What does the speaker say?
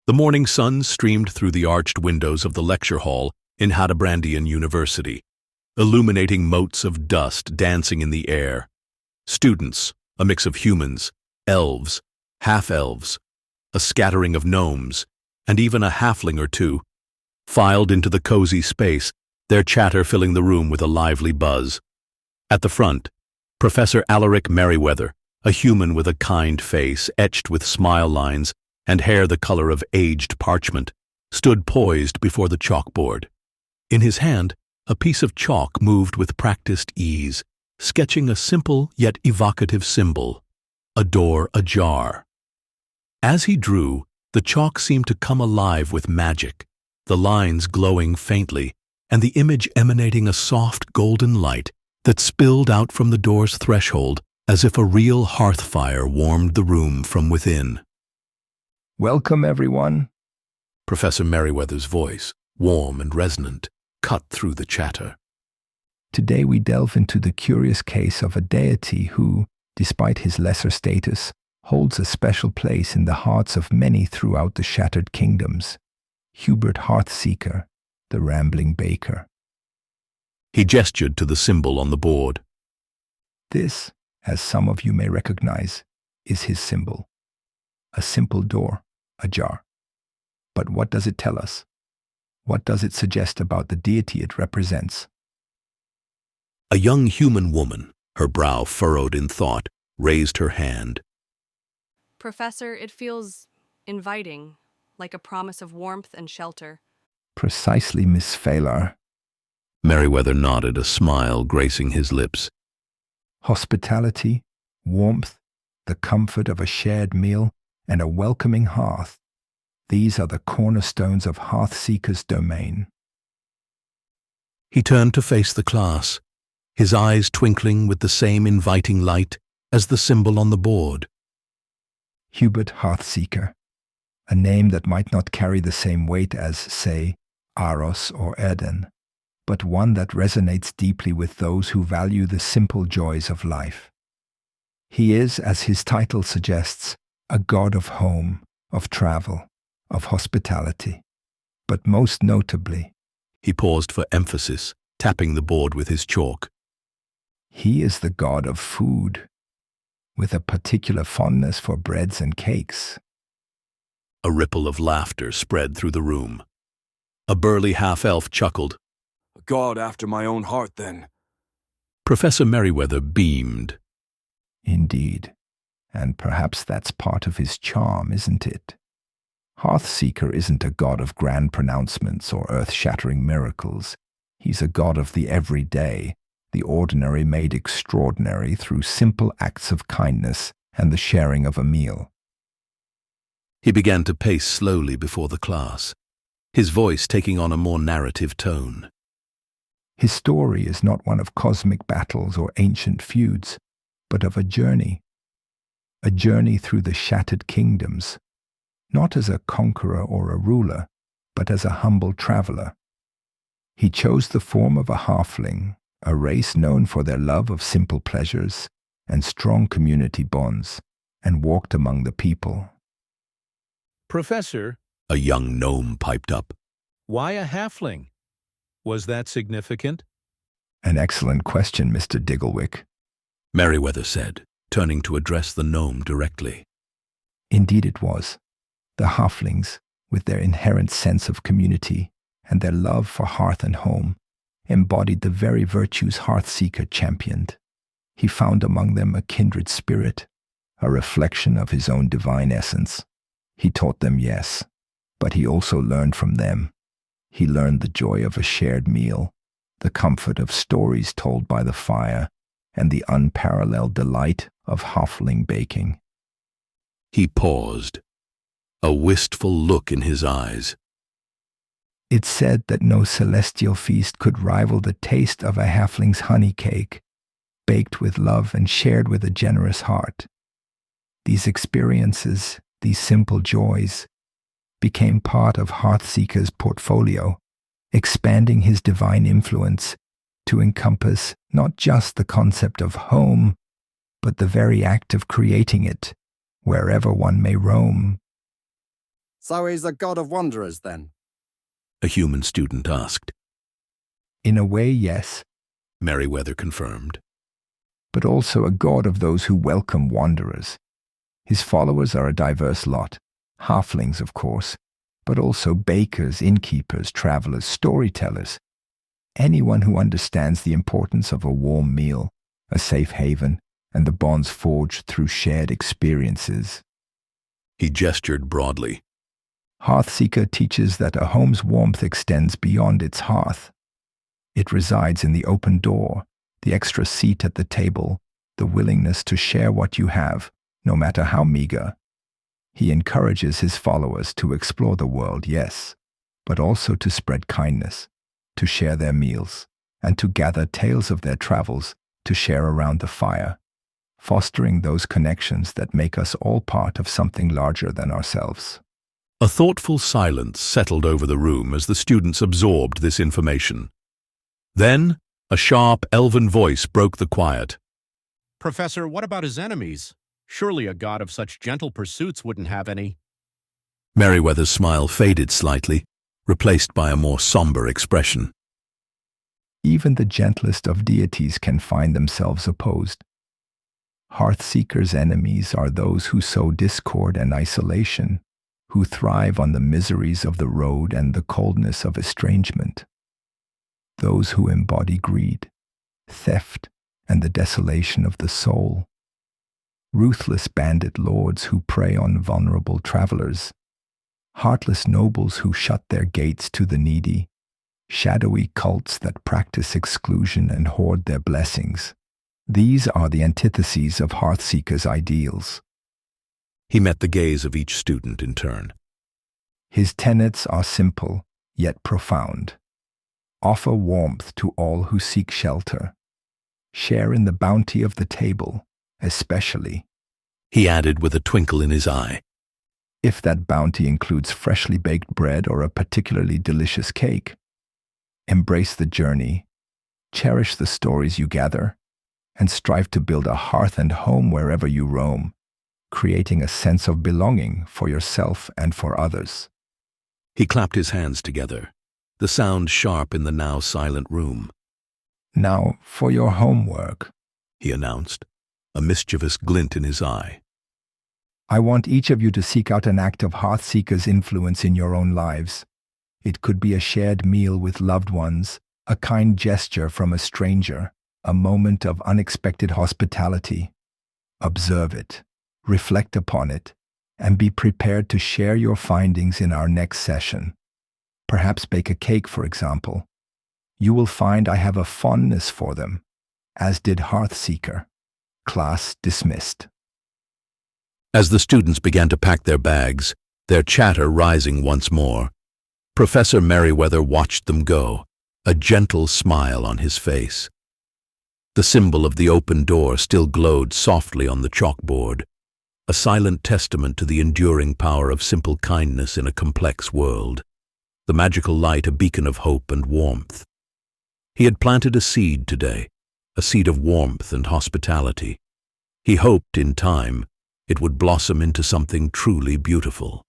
The morning sun streamed through the arched windows of the lecture hall in Hadabrandian University, illuminating motes of dust dancing in the air. Students, a mix of humans, elves, half-elves, a scattering of gnomes, and even a halfling or two, filed into the cozy space, their chatter filling the room with a lively buzz. At the front, Professor Alaric Merriweather, a human with a kind face etched with smile lines and hair the color of aged parchment, stood poised before the chalkboard. In his hand, a piece of chalk moved with practiced ease, sketching a simple yet evocative symbol, a door ajar. As he drew, the chalk seemed to come alive with magic, the lines glowing faintly, and the image emanating a soft golden light that spilled out from the door's threshold as if a real hearth fire warmed the room from within. Welcome, everyone. Professor Merriweather's voice, warm and resonant, cut through the chatter. Today we delve into the curious case of a deity who, despite his lesser status, holds a special place in the hearts of many throughout the shattered kingdoms. Hubert Hearthseeker, the rambling baker. He gestured to the symbol on the board. This, as some of you may recognize, is his symbol. A simple door, ajar. But what does it tell us? What does it suggest about the deity it represents? A young human woman, her brow furrowed in thought, raised her hand. Professor, it feels inviting, like a promise of warmth and shelter. Precisely, Miss Phalar. Merriweather nodded, a smile gracing his lips. Hospitality, warmth, the comfort of a shared meal, and a welcoming hearth. These are the cornerstones of Hearthseeker's domain. He turned to face the class, his eyes twinkling with the same inviting light as the symbol on the board. Hubert Hearthseeker, a name that might not carry the same weight as, say, Aros or Erden, but one that resonates deeply with those who value the simple joys of life. He is, as his title suggests, a god of home, of travel, of hospitality. But most notably, he paused for emphasis, tapping the board with his chalk. He is the god of food, with a particular fondness for breads and cakes. A ripple of laughter spread through the room. A burly half-elf chuckled. A god after my own heart, then. Professor Merriweather beamed. Indeed, and perhaps that's part of his charm, isn't it? Hearthseeker isn't a god of grand pronouncements or earth-shattering miracles. He's a god of the everyday, the ordinary made extraordinary through simple acts of kindness and the sharing of a meal. He began to pace slowly before the class, his voice taking on a more narrative tone. His story is not one of cosmic battles or ancient feuds, but of a journey through the shattered kingdoms, not as a conqueror or a ruler, but as a humble traveler. He chose the form of a halfling, a race known for their love of simple pleasures and strong community bonds, and walked among the people. Professor, a young gnome piped up. Why a halfling? Was that significant? An excellent question, Mr. Digglewick. Merriweather said, turning to address the gnome directly. Indeed it was. The halflings, with their inherent sense of community and their love for hearth and home, embodied the very virtues Hearthseeker championed. He found among them a kindred spirit, a reflection of his own divine essence. He taught them, yes, but he also learned from them. He learned the joy of a shared meal, the comfort of stories told by the fire, and the unparalleled delight of halfling baking. He paused, a wistful look in his eyes. It's said that no celestial feast could rival the taste of a halfling's honey cake, baked with love and shared with a generous heart. These experiences, these simple joys, became part of Hearthseeker's portfolio, expanding his divine influence to encompass not just the concept of home, but the very act of creating it, wherever one may roam. So he's a god of wanderers, then? A human student asked. In a way, yes, Merriweather confirmed. but also a god of those who welcome wanderers. His followers are a diverse lot, halflings, of course, but also bakers, innkeepers, travelers, storytellers. Anyone who understands the importance of a warm meal, a safe haven, and the bonds forged through shared experiences. He gestured broadly. Hearthseeker teaches that a home's warmth extends beyond its hearth. It resides in the open door, the extra seat at the table, the willingness to share what you have, no matter how meager. He encourages his followers to explore the world, yes, but also to spread kindness, to share their meals, and to gather tales of their travels to share around the fire, fostering those connections that make us all part of something larger than ourselves. A thoughtful silence settled over the room as the students absorbed this information. Then, a sharp, elven voice broke the quiet. Professor, what about his enemies? Surely a god of such gentle pursuits wouldn't have any. Merriweather's smile faded slightly, replaced by a more somber expression. Even the gentlest of deities can find themselves opposed. Hearthseeker's enemies are those who sow discord and isolation, who thrive on the miseries of the road and the coldness of estrangement. Those who embody greed, theft, and the desolation of the soul. Ruthless bandit lords who prey on vulnerable travelers. Heartless nobles who shut their gates to the needy. Shadowy cults that practice exclusion and hoard their blessings. These are the antitheses of Hearthseeker's ideals. He met the gaze of each student in turn. His tenets are simple, yet profound. Offer warmth to all who seek shelter. Share in the bounty of the table, especially, He added with a twinkle in his eye. if that bounty includes freshly baked bread or a particularly delicious cake. Embrace the journey, cherish the stories you gather, and strive to build a hearth and home wherever you roam, creating a sense of belonging for yourself and for others. He clapped his hands together, the sound sharp in the now silent room. Now, for your homework, He announced, a mischievous glint in his eye. I want each of you to seek out an act of Hearthseeker's influence in your own lives. It could be a shared meal with loved ones, a kind gesture from a stranger, a moment of unexpected hospitality. Observe it, reflect upon it, and be prepared to share your findings in our next session. Perhaps bake a cake, for example. You will find I have a fondness for them, as did Hearthseeker. Class dismissed. As the students began to pack their bags, their chatter rising once more, Professor Merriweather watched them go, a gentle smile on his face. The symbol of the open door still glowed softly on the chalkboard, a silent testament to the enduring power of simple kindness in a complex world, the magical light a beacon of hope and warmth. He had planted a seed today, a seed of warmth and hospitality. He hoped, in time, it would blossom into something truly beautiful.